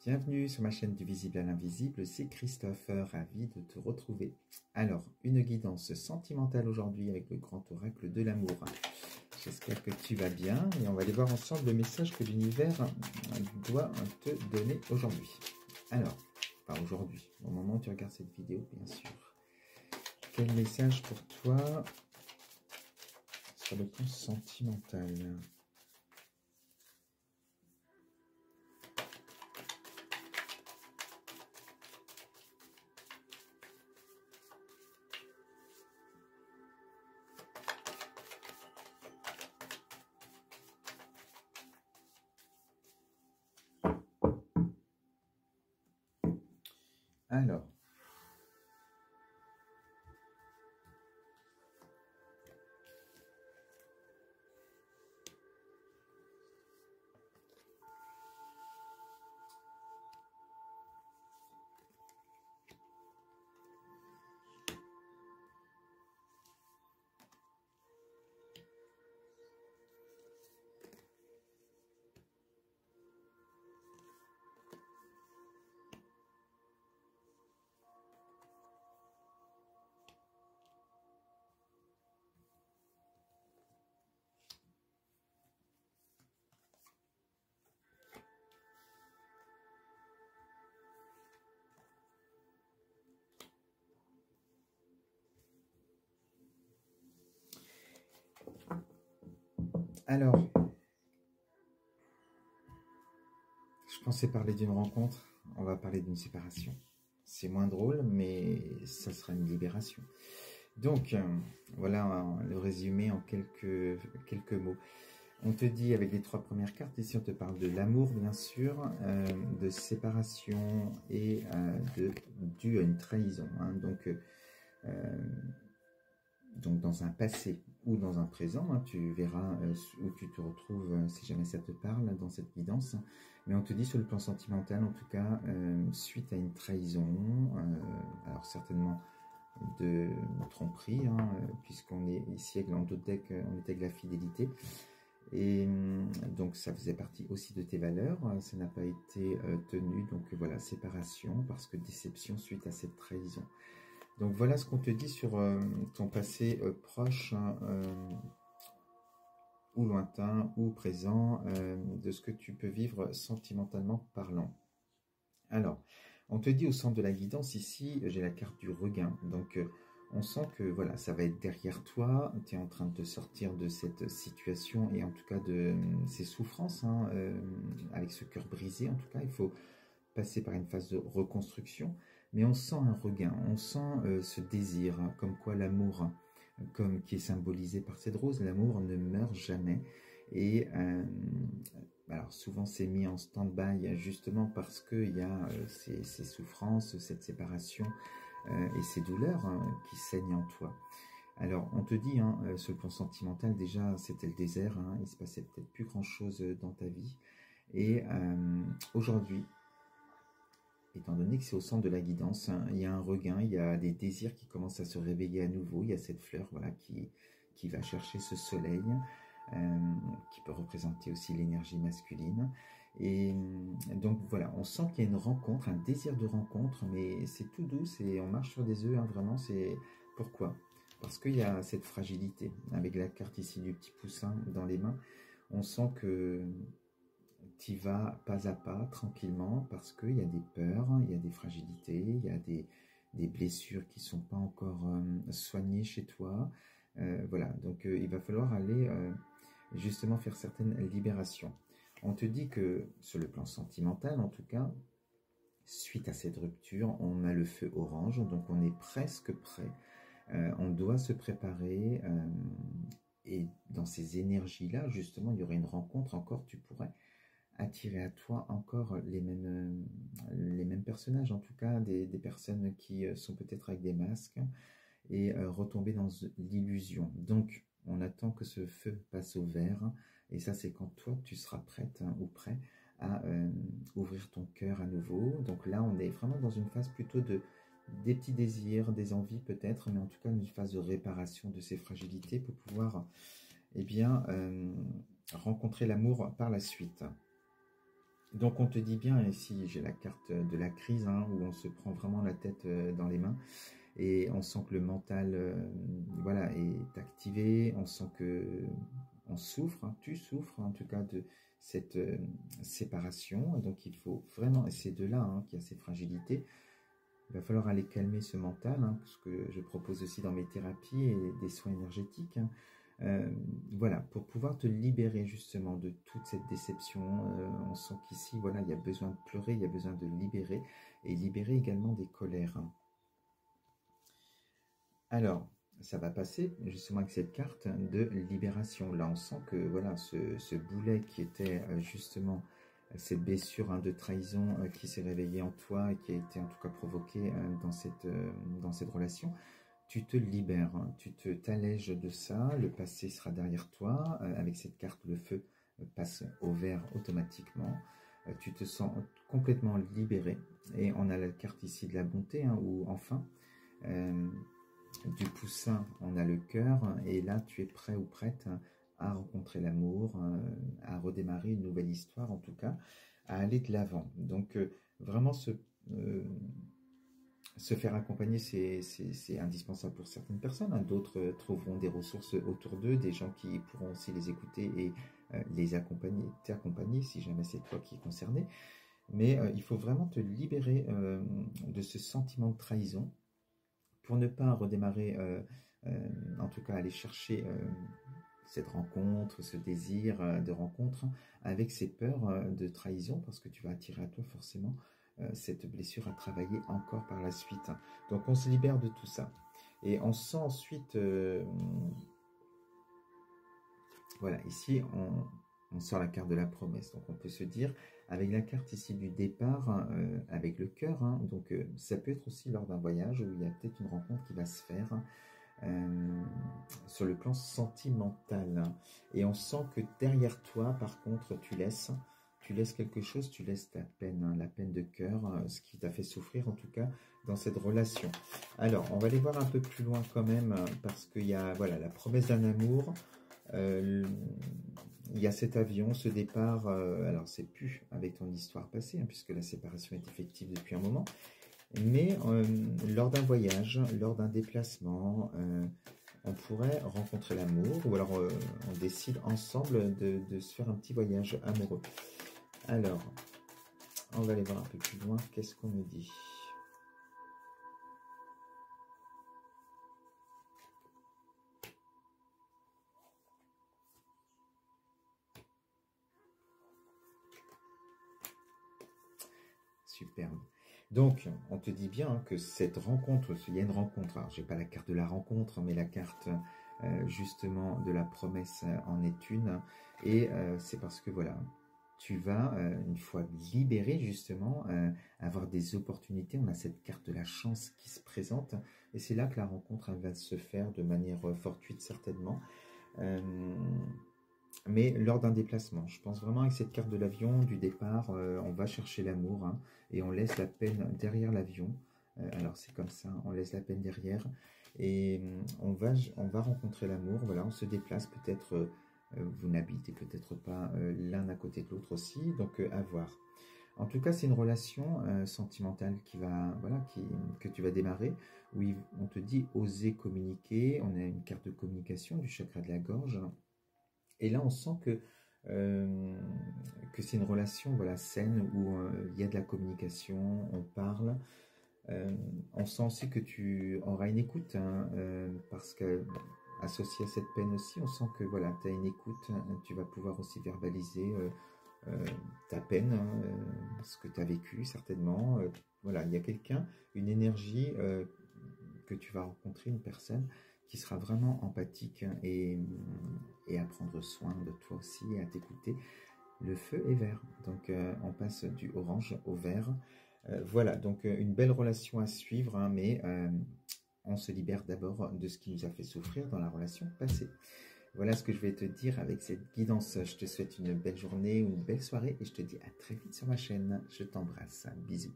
Bienvenue sur ma chaîne du visible à l'invisible, c'est Christophe, ravi de te retrouver. Alors, une guidance sentimentale aujourd'hui avec le grand oracle de l'amour. J'espère que tu vas bien et on va aller voir ensemble le message que l'univers doit te donner aujourd'hui. Alors, pas aujourd'hui, au moment où tu regardes cette vidéo, bien sûr. Quel message pour toi sur le plan sentimental ? Alors, je pensais parler d'une rencontre, on va parler d'une séparation. C'est moins drôle, mais ça sera une libération. Donc, voilà le résumé en quelques mots. On te dit avec les 3 premières cartes, ici on te parle de l'amour bien sûr, de séparation et dû à une trahison. Hein. Donc dans un passé ou dans un présent, hein, tu verras où tu te retrouves si jamais ça te parle dans cette guidance. Mais on te dit sur le plan sentimental, en tout cas, suite à une trahison, alors certainement de tromperie, hein, puisqu'on est ici avec l'endotech, on est avec la fidélité. Et donc ça faisait partie aussi de tes valeurs, ça n'a pas été tenu, donc voilà, séparation, parce que déception suite à cette trahison. Donc voilà ce qu'on te dit sur ton passé proche, ou lointain, ou présent, de ce que tu peux vivre sentimentalement parlant. Alors, on te dit au centre de la guidance, ici, j'ai la carte du regain. Donc, on sent que voilà, ça va être derrière toi, tu es en train de te sortir de cette situation, et en tout cas de ces souffrances, hein, avec ce cœur brisé, en tout cas, il faut passer par une phase de reconstruction. Mais on sent un regain, on sent ce désir, hein, comme quoi l'amour, comme qui est symbolisé par cette rose, l'amour ne meurt jamais. Et alors souvent c'est mis en stand-by justement parce qu'il y a ces souffrances, cette séparation et ces douleurs qui saignent en toi. Alors on te dit, hein, sur le plan sentimental, déjà c'était le désert, hein, il se passait peut-être plus grand chose dans ta vie. Et aujourd'hui, étant donné que c'est au centre de la guidance, hein, il y a un regain, il y a des désirs qui commencent à se réveiller à nouveau, il y a cette fleur voilà, qui va chercher ce soleil, qui peut représenter aussi l'énergie masculine. Et donc voilà, on sent qu'il y a une rencontre, un désir de rencontre, mais c'est tout doux, on marche sur des œufs, hein, vraiment, c'est... Pourquoi ? Parce qu'il y a cette fragilité. Avec la carte ici du petit poussin dans les mains, on sent que tu vas pas à pas, tranquillement, parce qu'il y a des peurs, il y a des fragilités, il y a des blessures qui ne sont pas encore soignées chez toi. Voilà, donc il va falloir aller justement faire certaines libérations. On te dit que, sur le plan sentimental en tout cas, suite à cette rupture, on a le feu orange, donc on est presque prêt. On doit se préparer, et dans ces énergies-là, justement, il y aurait une rencontre encore, tu pourrais attirer à toi encore les mêmes personnages, en tout cas des personnes qui sont peut-être avec des masques, et retomber dans l'illusion. Donc, on attend que ce feu passe au vert, et ça c'est quand toi tu seras prête, hein, ou prêt à ouvrir ton cœur à nouveau. Donc là, on est vraiment dans une phase plutôt des petits désirs, des envies peut-être, mais en tout cas une phase de réparation de ces fragilités pour pouvoir rencontrer l'amour par la suite. Donc on te dit bien, ici j'ai la carte de la crise, hein, où on se prend vraiment la tête dans les mains, et on sent que le mental voilà, est activé, on sent que on souffre, hein, tu souffres en tout cas de cette séparation, donc il faut vraiment, et c'est de là hein, qu'il y a ces fragilités, il va falloir aller calmer ce mental, hein, ce que je propose aussi dans mes thérapies et des soins énergétiques, hein. Euh, voilà, pour pouvoir te libérer justement de toute cette déception. On sent qu'ici, voilà, il y a besoin de pleurer, il y a besoin de libérer, et libérer également des colères, hein. Alors, ça va passer justement avec cette carte de libération. Là, on sent que voilà, ce boulet qui était justement cette blessure hein, de trahison qui s'est réveillée en toi et qui a été en tout cas provoquée dans cette relation, tu te libères, hein, tu t'allèges de ça, le passé sera derrière toi. Avec cette carte, le feu passe au vert automatiquement. Tu te sens complètement libéré. Et on a la carte ici de la bonté, hein, où enfin, euh, du poussin, on a le cœur, et là, tu es prêt ou prête à rencontrer l'amour, à redémarrer une nouvelle histoire, en tout cas, à aller de l'avant. Donc, vraiment, se faire accompagner, c'est indispensable pour certaines personnes, hein. D'autres trouveront des ressources autour d'eux, des gens qui pourront aussi les écouter et les accompagner, t'accompagner si jamais c'est toi qui es concerné. Mais il faut vraiment te libérer de ce sentiment de trahison pour ne pas redémarrer, en tout cas aller chercher cette rencontre, ce désir de rencontre avec ces peurs de trahison, parce que tu vas attirer à toi forcément cette blessure à travailler encore par la suite. Donc on se libère de tout ça. Et on sent ensuite, voilà, ici on sort la carte de la promesse. Donc on peut se dire, avec la carte ici du départ, avec le cœur, hein, donc ça peut être aussi lors d'un voyage où il y a peut-être une rencontre qui va se faire sur le plan sentimental. Et on sent que derrière toi, par contre, tu laisses quelque chose, tu laisses ta peine, hein, la peine de cœur, ce qui t'a fait souffrir en tout cas dans cette relation. Alors, on va aller voir un peu plus loin quand même, parce qu'il y a voilà, la promesse d'un amour. Il y a cet avion, ce départ, alors c'est plus avec ton histoire passée, hein, puisque la séparation est effective depuis un moment, mais lors d'un voyage, lors d'un déplacement, on pourrait rencontrer l'amour, ou alors on décide ensemble de se faire un petit voyage amoureux. Alors, on va aller voir un peu plus loin, qu'est-ce qu'on me dit ? Superbe. Donc, on te dit bien que cette rencontre, il y a une rencontre, alors j'ai pas la carte de la rencontre, mais la carte justement de la promesse en est une, et c'est parce que voilà, tu vas, une fois libéré justement, avoir des opportunités, on a cette carte de la chance qui se présente, et c'est là que la rencontre elle va se faire de manière fortuite certainement. Euh, mais lors d'un déplacement, je pense vraiment avec cette carte de l'avion, du départ, on va chercher l'amour, hein, et on laisse la peine derrière l'avion. Alors c'est comme ça, on laisse la peine derrière et on va rencontrer l'amour. Voilà, on se déplace peut-être, vous n'habitez peut-être pas l'un à côté de l'autre aussi, donc à voir. En tout cas, c'est une relation sentimentale qui va, voilà, que tu vas démarrer, où on te dit oser communiquer. On a une carte de communication du chakra de la gorge. Et là, on sent que c'est une relation voilà, saine où il y a de la communication, on parle. On sent aussi que tu auras une écoute, hein, parce que associé à cette peine aussi, on sent que voilà, tu as une écoute, hein, tu vas pouvoir aussi verbaliser ta peine, hein, ce que tu as vécu certainement. Voilà, il y a quelqu'un, une énergie que tu vas rencontrer, une personne qui sera vraiment empathique et à prendre soin de toi aussi et à t'écouter. Le feu est vert, donc on passe du orange au vert. Voilà, donc une belle relation à suivre, hein, mais on se libère d'abord de ce qui nous a fait souffrir dans la relation passée. Voilà ce que je vais te dire avec cette guidance. Je te souhaite une belle journée ou une belle soirée et je te dis à très vite sur ma chaîne. Je t'embrasse. Bisous.